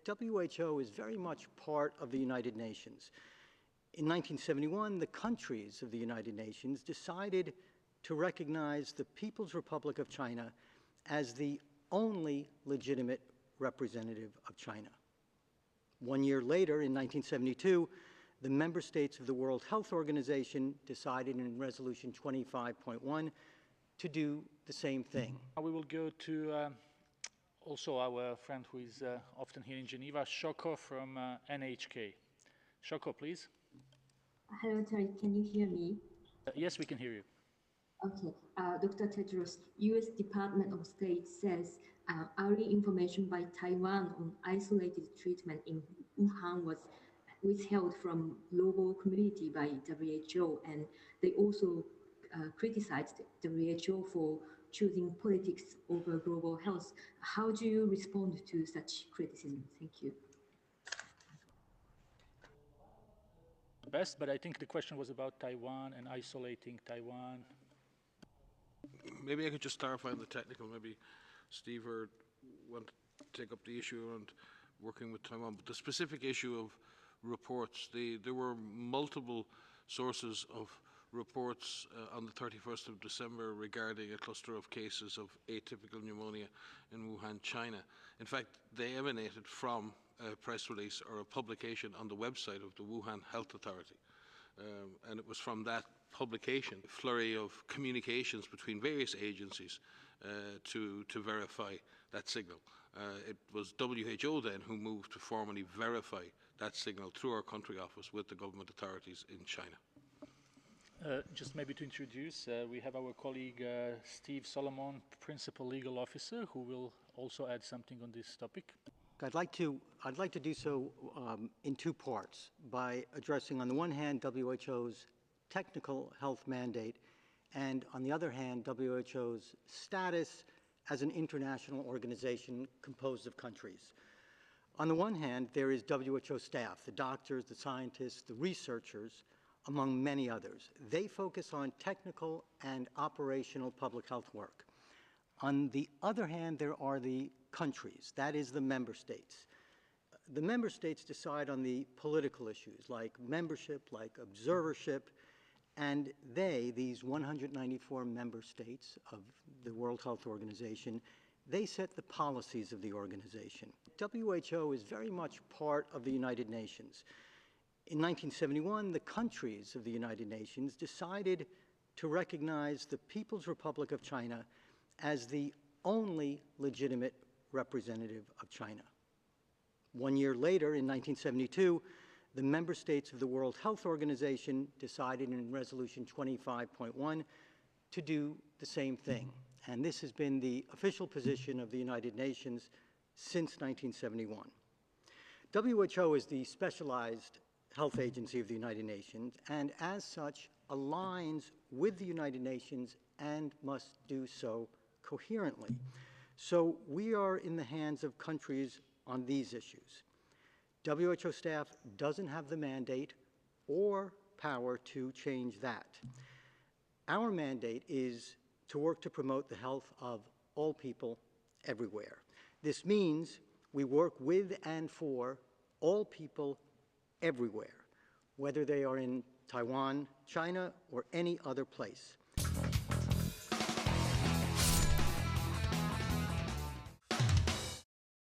WHO is very much part of the United Nations. In 1971, the countries of the United Nations decided to recognize the People's Republic of China as the only legitimate representative of China. 1 year later, in 1972, the member states of the World Health Organization decided in Resolution 25.1 to do the same thing. We will go to also our friend who is often here in Geneva, Shoko from NHK. Shoko, please. Hello, Terry. Can you hear me? Yes, we can hear you. Okay. Dr. Tedros, U.S. Department of State says early information by Taiwan on isolated treatment in Wuhan was withheld from global community by WHO, and they also criticized WHO for choosing politics over global health. How do you respond to such criticism? Thank you. Best, but I think the question was about Taiwan and isolating Taiwan. Maybe I could just clarify on the technical. Maybe Steve or want to take up the issue around working with Taiwan. But the specific issue of reports, there were multiple sources of reports on the 31st of December regarding a cluster of cases of atypical pneumonia in Wuhan, China. In fact, they emanated from a press release or a publication on the website of the Wuhan Health Authority. And it was from that publication, a flurry of communications between various agencies to verify that signal. It was WHO then who moved to formally verify that signal through our country office with the government authorities in China. Just maybe to introduce, we have our colleague Steve Solomon, Principal Legal Officer, who will also add something on this topic. I'd like to do so in two parts, by addressing on the one hand WHO's technical health mandate, and on the other hand WHO's status as an international organization composed of countries. On the one hand, there is WHO staff, the doctors, the scientists, the researchers, among many others. They focus on technical and operational public health work. On the other hand, there are the countries, that is the member states. The member states decide on the political issues like membership, like observership, and these 194 member states of the World Health Organization, they set the policies of the organization. WHO is very much part of the United Nations. In 1971, the countries of the United Nations decided to recognize the People's Republic of China as the only legitimate representative of China. 1 year later, in 1972, the member states of the World Health Organization decided in Resolution 25.1 to do the same thing. And this has been the official position of the United Nations since 1971. WHO is the specialized health agency of the United Nations, and as such aligns with the United Nations and must do so coherently. So we are in the hands of countries on these issues. WHO staff doesn't have the mandate or power to change that. Our mandate is to work to promote the health of all people everywhere. This means we work with and for all people everywhere, whether they are in Taiwan, China, or any other place.